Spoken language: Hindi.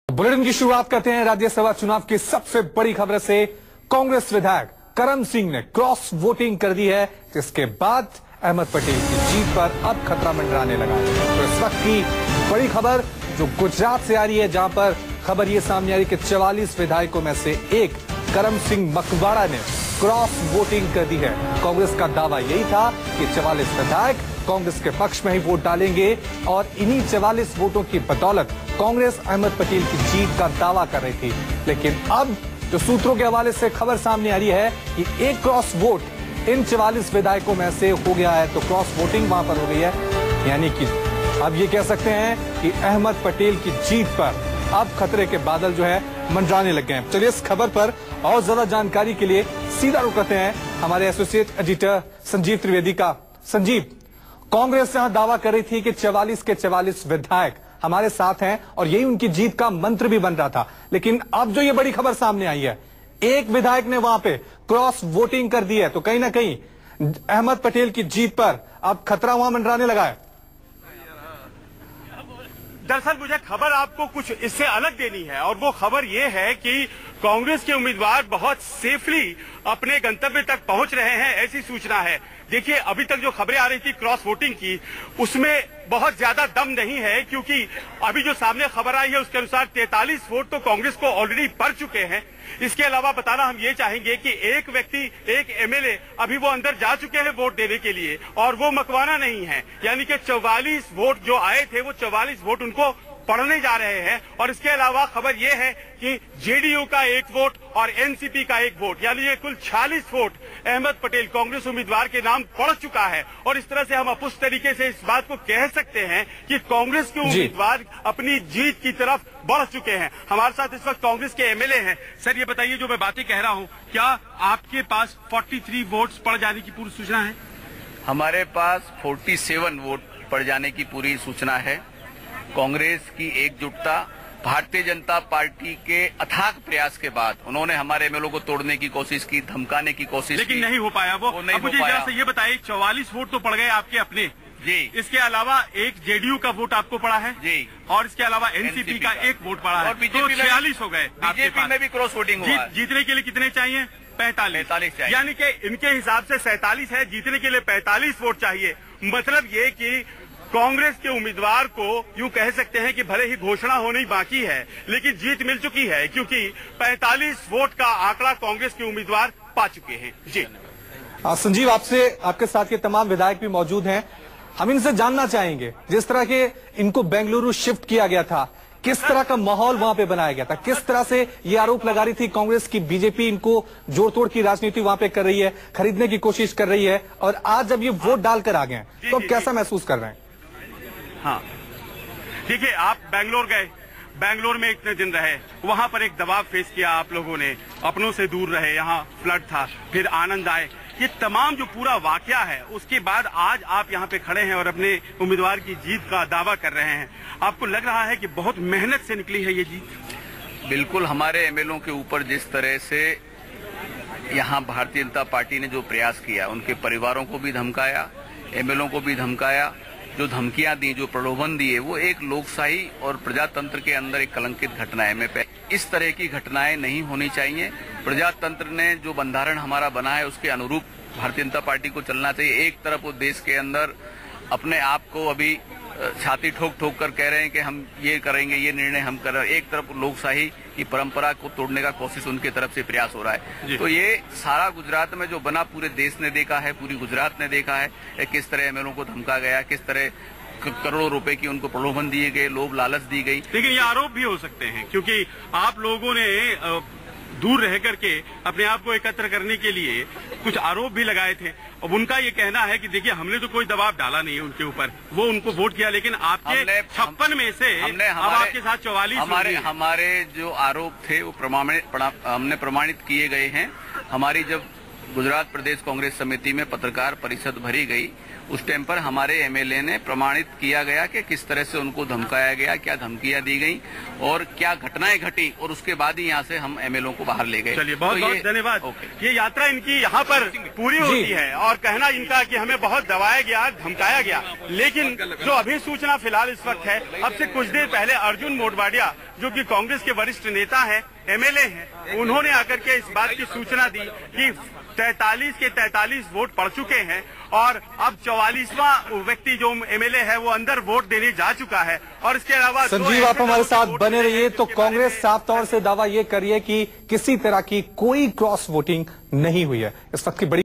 बुलेटिन की शुरुआत करते हैं राज्यसभा चुनाव की सबसे बड़ी खबर से। कांग्रेस विधायक करम सिंह ने क्रॉस वोटिंग कर दी है, जिसके बाद अहमद पटेल की जीत पर अब खतरा मंडराने लगा। तो इस वक्त की बड़ी खबर जो गुजरात से आ रही है, जहां पर खबर ये सामने आ रही है कि 44 विधायकों में से एक करम सिंह मकवाड़ा ने क्रॉस वोटिंग कर दी है। कांग्रेस का दावा यही था कि 44 विधायक कांग्रेस के पक्ष में ही वोट डालेंगे और इन्हीं 44 वोटों की बदौलत कांग्रेस अहमद पटेल की जीत का दावा कर रही थी। लेकिन अब जो सूत्रों के हवाले से खबर सामने आ रही है कि एक क्रॉस वोट इन 44 विधायकों में से हो गया है, तो क्रॉस वोटिंग वहां पर हो गई है। यानी कि अब ये कह सकते हैं कि अहमद पटेल की जीत पर अब खतरे के बादल जो है मंडराने लग गए हैं। चलिए इस खबर पर और ज्यादा जानकारी के लिए सीधा रुक करते हैं हमारे एसोसिएट एडिटर संजीव त्रिवेदी का। संजीव, कांग्रेस यहां दावा कर रही थी कि 44 के 44 विधायक हमारे साथ हैं और यही उनकी जीत का मंत्र भी बन रहा था। लेकिन अब जो ये बड़ी खबर सामने आई है, एक विधायक ने वहां पे क्रॉस वोटिंग कर दी है, तो कहीं ना कहीं अहमद पटेल की जीत पर अब खतरा वहां मंडराने लगा है। दरअसल मुझे खबर आपको कुछ इससे अलग देनी है, और वो खबर ये है कि कांग्रेस के उम्मीदवार बहुत सेफली अपने गंतव्य तक पहुंच रहे हैं, ऐसी सूचना है। देखिए, अभी तक जो खबरें आ रही थी क्रॉस वोटिंग की, उसमें बहुत ज्यादा दम नहीं है, क्योंकि अभी जो सामने खबर आई है उसके अनुसार 43 वोट तो कांग्रेस को ऑलरेडी पड़ चुके हैं। इसके अलावा बताना हम ये चाहेंगे कि एक व्यक्ति, एक एमएलए अभी वो अंदर जा चुके हैं वोट देने के लिए, और वो मकवाना नहीं है। यानी कि 44 वोट जो आए थे वो 44 वोट उनको पढ़ने जा रहे हैं। और इसके अलावा खबर यह है कि जेडीयू का एक वोट और एनसीपी का एक वोट, यानी ये कुल 46 वोट अहमद पटेल कांग्रेस उम्मीदवार के नाम पड़ चुका है। और इस तरह से हम उस तरीके से इस बात को कह सकते हैं कि कांग्रेस के उम्मीदवार अपनी जीत की तरफ बढ़ चुके हैं। हमारे साथ इस वक्त कांग्रेस के एमएलए हैं। सर, ये बताइए, जो मैं बातें कह रहा हूँ, क्या आपके पास 43 वोट पड़ जाने की पूरी सूचना है? हमारे पास 47 वोट पड़ जाने की पूरी सूचना है। कांग्रेस की एकजुटता, भारतीय जनता पार्टी के अथाक प्रयास के बाद उन्होंने हमारे एमएलए को तोड़ने की कोशिश की, धमकाने की कोशिश लेकिन की, नहीं हो पाया वो नहीं। मुझे जरा से ये बताइए, 44 वोट तो पड़ गए आपके अपने जी। इसके अलावा एक जेडीयू का वोट आपको पड़ा है जी, और इसके अलावा एनसीपी का एक वोट पड़ा है, तो 46 हो गए। बीजेपी में भी क्रॉस वोटिंग हुआ है। जीतने के लिए कितने चाहिए? 45 चाहिए। यानी कि इनके हिसाब से 47 है, जीतने के लिए 45 वोट चाहिए। मतलब ये कि कांग्रेस के उम्मीदवार को यूं कह सकते हैं कि भले ही घोषणा होनी बाकी है, लेकिन जीत मिल चुकी है, क्योंकि 45 वोट का आंकड़ा कांग्रेस के उम्मीदवार पा चुके हैं। जी संजीव, आपके साथ के तमाम विधायक भी मौजूद हैं। हम इनसे जानना चाहेंगे, जिस तरह के इनको बेंगलुरु शिफ्ट किया गया था, किस तरह का माहौल वहां पे बनाया गया था, किस तरह से ये आरोप लगा रही थी कांग्रेस की बीजेपी इनको जोड़ तोड़ की राजनीति वहां पे कर रही है, खरीदने की कोशिश कर रही है, और आज जब ये वोट डालकर आ गए हैं, तो अब कैसा महसूस कर रहे हैं? हाँ, देखिए, आप बेंगलोर गए, बेंगलोर में इतने दिन रहे, वहां पर एक दबाव फेस किया आप लोगों ने, अपनों से दूर रहे, यहाँ फ्लड था, फिर आनंद आए, ये तमाम जो पूरा वाकया है, उसके बाद आज आप यहाँ पे खड़े हैं और अपने उम्मीदवार की जीत का दावा कर रहे हैं। आपको लग रहा है कि बहुत मेहनत से निकली है ये जीत? बिल्कुल, हमारे एमएलए के ऊपर जिस तरह से यहाँ भारतीय जनता पार्टी ने जो प्रयास किया, उनके परिवारों को भी धमकाया, एमएलए को भी धमकाया, जो धमकियां दी, जो प्रलोभन दिए, वो एक लोकशाही और प्रजातंत्र के अंदर एक कलंकित घटना है। इस तरह की घटनाएं नहीं होनी चाहिए। प्रजातंत्र ने जो बंधारण हमारा बना है, उसके अनुरूप भारतीय जनता पार्टी को चलना चाहिए। एक तरफ वो देश के अंदर अपने आप को अभी छाती ठोक ठोक कर कह रहे हैं कि हम ये करेंगे, ये निर्णय हम कर रहे हैं, एक तरफ लोकशाही की परंपरा को तोड़ने का कोशिश उनकी तरफ से प्रयास हो रहा है। तो ये सारा गुजरात में जो बना, पूरे देश ने देखा है, पूरी गुजरात ने देखा है किस तरह एमएलए को धमका गया, किस तरह करोड़ों रुपए की उनको प्रलोभन दिए गए, लोभ लालच दी गई। लेकिन ये आरोप भी हो सकते हैं, क्योंकि आप लोगों ने दूर रह करके अपने आप को एकत्र करने के लिए कुछ आरोप भी लगाए थे। अब उनका ये कहना है कि देखिए, हमने तो कोई दबाव डाला नहीं है उनके ऊपर, वो उनको वोट किया, लेकिन आपके 56 में से अब आपके साथ 44 हमारे जो आरोप थे वो हमने प्रमाणित किए गए हैं। हमारी जब गुजरात प्रदेश कांग्रेस समिति में पत्रकार परिषद भरी गई, उस टाइम पर हमारे एमएलए ने प्रमाणित किया गया कि किस तरह से उनको धमकाया गया, क्या धमकियां दी गई और क्या घटनाएं घटी, और उसके बाद ही यहाँ से हम एमएलए को बाहर ले गए। चलिए, बहुत बहुत धन्यवाद। ये यात्रा इनकी यहाँ पर पूरी होती है और कहना इनका कि हमें बहुत दबाया गया, धमकाया गया, लेकिन जो अभी सूचना फिलहाल इस वक्त है, अब से कुछ देर पहले अर्जुन मोढवाडिया जो कि कांग्रेस के वरिष्ठ नेता हैं, एमएलए हैं, उन्होंने आकर के इस बात की सूचना दी कि 43 के 43 वोट पड़ चुके हैं और अब 44वां व्यक्ति जो एमएलए है वो अंदर वोट देने जा चुका है। और इसके अलावा संजीव, आप हमारे साथ बने रहिए। तो कांग्रेस साफ तौर से दावा ये कर रही है कि किसी तरह की कोई क्रॉस वोटिंग नहीं हुई है। इस वक्त की बड़ी